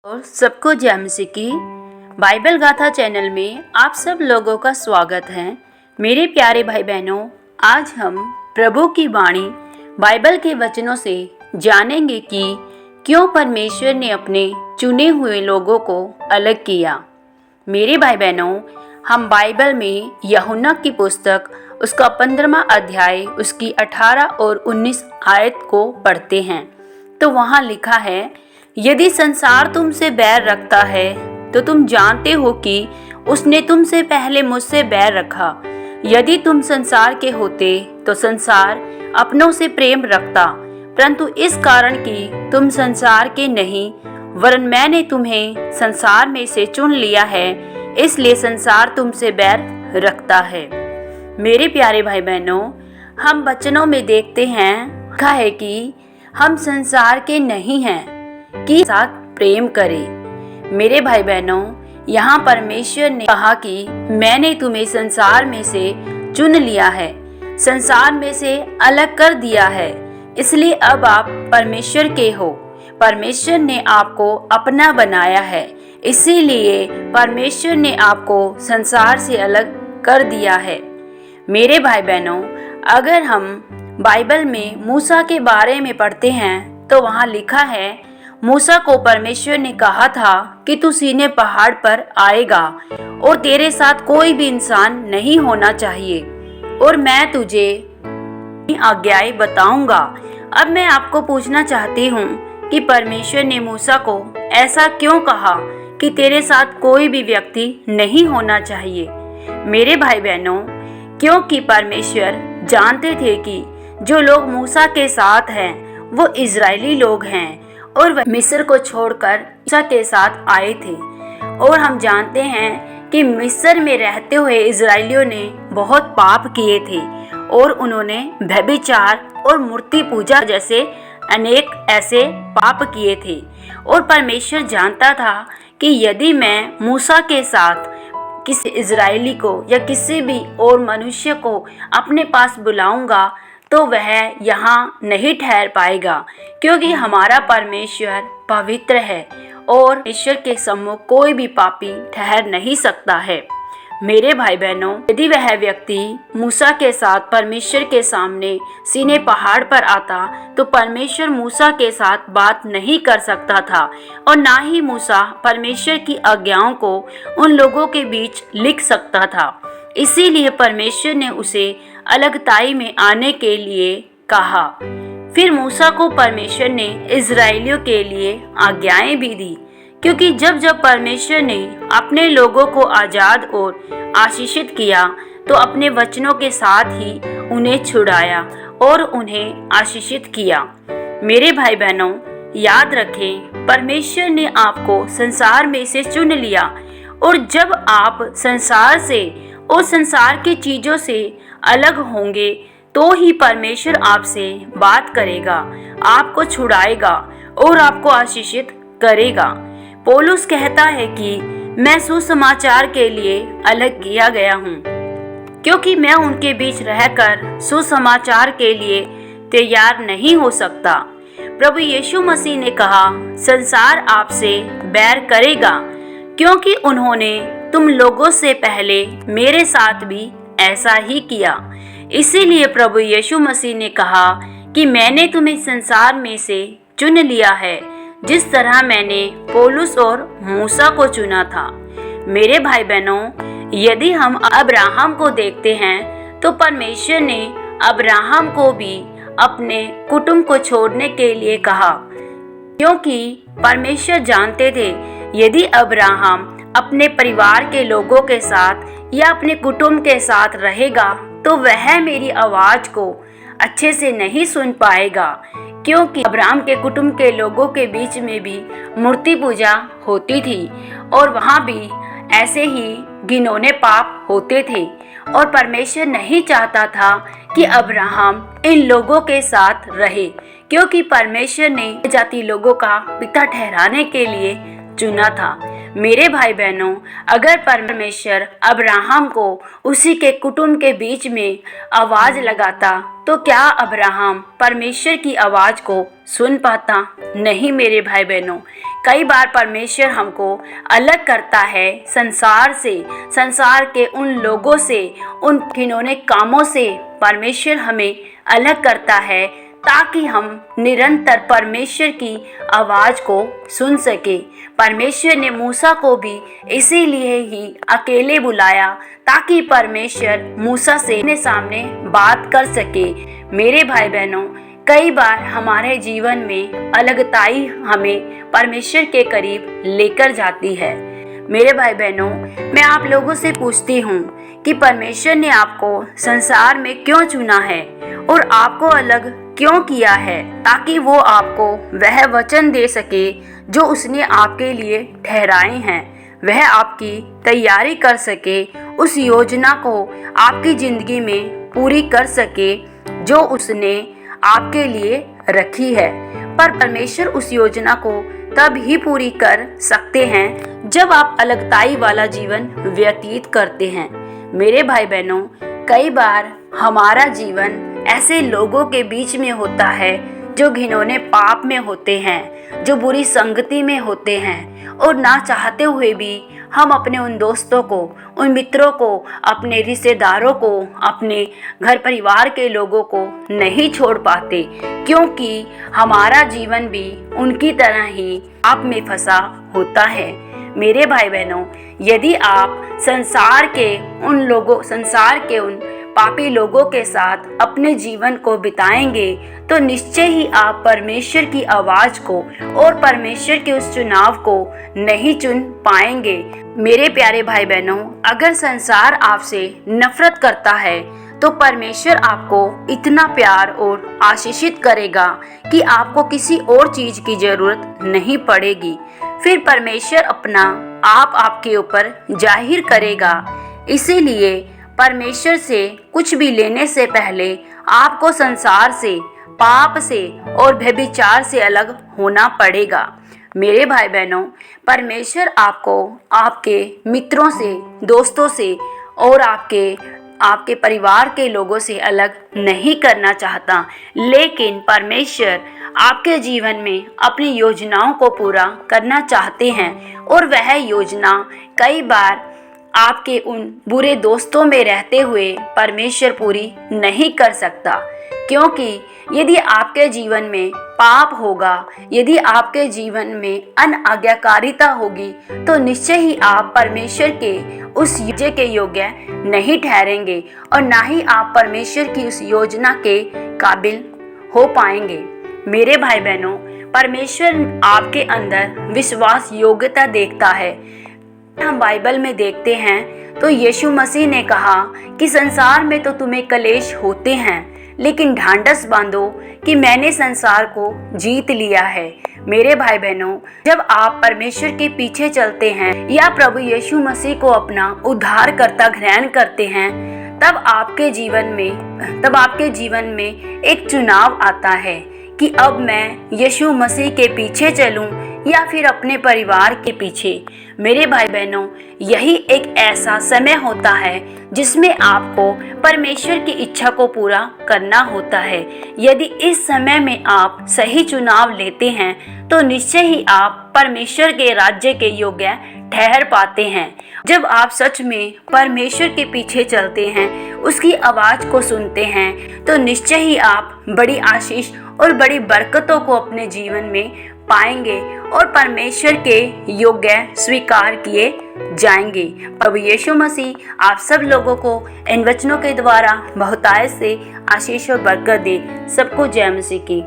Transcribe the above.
और सबको जय मसीह की बाइबल गाथा चैनल में आप सब लोगों का स्वागत है। मेरे प्यारे भाई बहनों, आज हम प्रभु की वाणी बाइबल के वचनों से जानेंगे कि क्यों परमेश्वर ने अपने चुने हुए लोगों को अलग किया। मेरे भाई बहनों, हम बाइबल में यूहन्ना की पुस्तक उसका 15वां अध्याय उसकी 18 और 19 आयत को पढ़ते हैं तो वहाँ लिखा है, यदि संसार तुमसे बैर रखता है तो तुम जानते हो कि उसने तुमसे पहले मुझसे बैर रखा। यदि तुम संसार के होते तो संसार अपनों से प्रेम रखता, परंतु इस कारण कि तुम संसार के नहीं वरन मैंने तुम्हें संसार में से चुन लिया है, इसलिए संसार तुमसे बैर रखता है। मेरे प्यारे भाई बहनों, हम वचनों में देखते हैं लिखा है कि हम संसार के नहीं हैं कि साथ प्रेम करें। मेरे भाई बहनों, यहाँ परमेश्वर ने कहा कि मैंने तुम्हें संसार में से चुन लिया है, संसार में से अलग कर दिया है, इसलिए अब आप परमेश्वर के हो। परमेश्वर ने आपको अपना बनाया है, इसीलिए परमेश्वर ने आपको संसार से अलग कर दिया है। मेरे भाई बहनों, अगर हम बाइबल में मूसा के बारे में पढ़ते हैं तो वहाँ लिखा है, मूसा को परमेश्वर ने कहा था कि तू सीनै पहाड़ पर आएगा और तेरे साथ कोई भी इंसान नहीं होना चाहिए और मैं तुझे आज्ञाएं बताऊंगा। अब मैं आपको पूछना चाहती हूँ कि परमेश्वर ने मूसा को ऐसा क्यों कहा कि तेरे साथ कोई भी व्यक्ति नहीं होना चाहिए। मेरे भाई बहनों, क्योंकि परमेश्वर जानते थे कि जो लोग मूसा के साथ हैं वो इजरायली लोग हैं और वह मिस्र को छोड़कर मूसा के साथ आए थे। और हम जानते हैं कि मिस्र में रहते हुए इजरायलियों ने बहुत पाप किए थे और उन्होंने व्यभिचार और मूर्ति पूजा जैसे अनेक ऐसे पाप किए थे। और परमेश्वर जानता था कि यदि मैं मूसा के साथ किसी इजरायली को या किसी भी और मनुष्य को अपने पास बुलाऊंगा तो वह यहाँ नहीं ठहर पाएगा, क्योंकि हमारा परमेश्वर पवित्र है और परमेश्वर के सम्मुख कोई भी पापी ठहर नहीं सकता है। मेरे भाई बहनों, यदि वह व्यक्ति मूसा के साथ परमेश्वर के सामने सीनै पहाड़ पर आता तो परमेश्वर मूसा के साथ बात नहीं कर सकता था और ना ही मूसा परमेश्वर की आज्ञाओं को उन लोगों के बीच लिख सकता था। इसीलिए परमेश्वर ने उसे अलगताई में आने के लिए कहा। फिर मूसा को परमेश्वर ने इजरायलियों के लिए आज्ञाएं भी दी, क्योंकि जब जब परमेश्वर ने अपने लोगों को आज़ाद और आशीषित किया तो अपने वचनों के साथ ही उन्हें छुड़ाया और उन्हें आशीषित किया। मेरे भाई बहनों, याद रखें, परमेश्वर ने आपको संसार में से चुन लिया और जब आप संसार से और संसार की चीज़ों से अलग होंगे तो ही परमेश्वर आपसे बात करेगा, आपको छुड़ाएगा और आपको आशीषित करेगा। पौलुस कहता है कि मैं सुसमाचार के लिए अलग किया गया हूँ, क्योंकि मैं उनके बीच रहकर सुसमाचार के लिए तैयार नहीं हो सकता। प्रभु यीशु मसीह ने कहा, संसार आपसे बैर करेगा, क्योंकि उन्होंने तुम लोगों से पहले मेरे साथ भी ऐसा ही किया। इसीलिए प्रभु यीशु मसीह ने कहा कि मैंने तुम्हें संसार में से चुन लिया है, जिस तरह मैंने पौलुस और मूसा को चुना था। मेरे भाई बहनों, यदि हम अब्राहम को देखते हैं तो परमेश्वर ने अब्राहम को भी अपने कुटुंब को छोड़ने के लिए कहा, क्योंकि परमेश्वर जानते थे यदि अब्राहम अपने परिवार के लोगों के साथ या अपने कुटुंब के साथ रहेगा तो वह मेरी आवाज़ को अच्छे से नहीं सुन पाएगा, क्योंकि अब्राहम के कुटुंब के लोगों के बीच में भी मूर्ति पूजा होती थी और वहाँ भी ऐसे ही घिनौने पाप होते थे और परमेश्वर नहीं चाहता था कि अब्राहम इन लोगों के साथ रहे, क्योंकि परमेश्वर ने जाति लोगों का पिता ठहराने के लिए चुना था। मेरे भाई बहनों, अगर परमेश्वर अब्राहम को उसी के कुटुंब के बीच में आवाज़ लगाता तो क्या अब्राहम परमेश्वर की आवाज़ को सुन पाता? नहीं मेरे भाई बहनों। कई बार परमेश्वर हमको अलग करता है संसार से, संसार के उन लोगों से, उन घिनौने कामों से परमेश्वर हमें अलग करता है ताकि हम निरंतर परमेश्वर की आवाज़ को सुन सके। परमेश्वर ने मूसा को भी इसीलिए ही अकेले बुलाया ताकि परमेश्वर मूसा से अपने सामने बात कर सके। मेरे भाई बहनों, कई बार हमारे जीवन में अलगताई हमें परमेश्वर के करीब लेकर जाती है। मेरे भाई बहनों, मैं आप लोगों से पूछती हूँ कि परमेश्वर ने आपको संसार में क्यों चुना है और आपको अलग क्यों किया है, ताकि वो आपको वह वचन दे सके जो उसने आपके लिए ठहराए हैं, वह आपकी तैयारी कर सके, उस योजना को आपकी ज़िंदगी में पूरी कर सके जो उसने आपके लिए रखी है। पर परमेश्वर उस योजना को तब ही पूरी कर सकते हैं जब आप अलगताई वाला जीवन व्यतीत करते हैं। मेरे भाई बहनों, कई बार हमारा जीवन ऐसे लोगों के बीच में होता है जो घिनौने पाप में होते हैं, जो बुरी संगति में होते हैं, और ना चाहते हुए भी हम अपने उन दोस्तों को, उन मित्रों को, अपने रिश्तेदारों को, अपने घर परिवार के लोगों को नहीं छोड़ पाते, क्योंकि हमारा जीवन भी उनकी तरह ही पाप में फंसा होता है। मेरे भाई बहनों, यदि आप संसार के उन पापी लोगों के साथ अपने जीवन को बिताएंगे तो निश्चय ही आप परमेश्वर की आवाज़ को और परमेश्वर के उस चुनाव को नहीं चुन पाएंगे। मेरे प्यारे भाई बहनों, अगर संसार आपसे नफरत करता है तो परमेश्वर आपको इतना प्यार और आशीषित करेगा कि आपको किसी और चीज़ की ज़रूरत नहीं पड़ेगी। फिर परमेश्वर अपना आप आपके ऊपर जाहिर करेगा। इसीलिए परमेश्वर से कुछ भी लेने से पहले आपको संसार से, पाप से और व्यभिचार से अलग होना पड़ेगा। मेरे भाई बहनों, परमेश्वर आपको आपके मित्रों से, दोस्तों से और आपके परिवार के लोगों से अलग नहीं करना चाहता, लेकिन परमेश्वर आपके जीवन में अपनी योजनाओं को पूरा करना चाहते हैं। और वह योजना कई बार आपके उन बुरे दोस्तों में रहते हुए परमेश्वर पूरी नहीं कर सकता, क्योंकि यदि आपके जीवन में पाप होगा, यदि आपके जीवन में अनाज्ञाकारिता होगी, तो निश्चय ही आप परमेश्वर के उस योजना के योग्य नहीं ठहरेंगे और ना ही आप परमेश्वर की उस योजना के काबिल हो पाएंगे। मेरे भाई बहनों, परमेश्वर आपके अंदर विश्वास योग्यता देखता है। हम बाइबल में देखते हैं तो यीशु मसीह ने कहा कि संसार में तो तुम्हें कलेश होते हैं, लेकिन ढांढस बांधो कि मैंने संसार को जीत लिया है। मेरे भाई बहनों, जब आप परमेश्वर के पीछे चलते हैं या प्रभु यीशु मसीह को अपना उद्धारकर्ता ग्रहण करते हैं, तब आपके जीवन में एक चुनाव आता है कि अब मैं यीशु मसीह के पीछे चलूं या फिर अपने परिवार के पीछे। मेरे भाई बहनों, यही एक ऐसा समय होता है जिसमें आपको परमेश्वर की इच्छा को पूरा करना होता है। यदि इस समय में आप सही चुनाव लेते हैं तो निश्चय ही आप परमेश्वर के राज्य के योग्य ठहर पाते हैं। जब आप सच में परमेश्वर के पीछे चलते हैं, उसकी आवाज़ को सुनते हैं, तो निश्चय ही आप बड़ी आशीष और बड़ी बरकतों को अपने जीवन में पाएंगे और परमेश्वर के योग्य स्वीकार किए जाएंगे। प्रभु यीशु मसीह आप सब लोगों को इन वचनों के द्वारा बहुतायत से आशीष और बरकत दे। सबको जय मसीह की।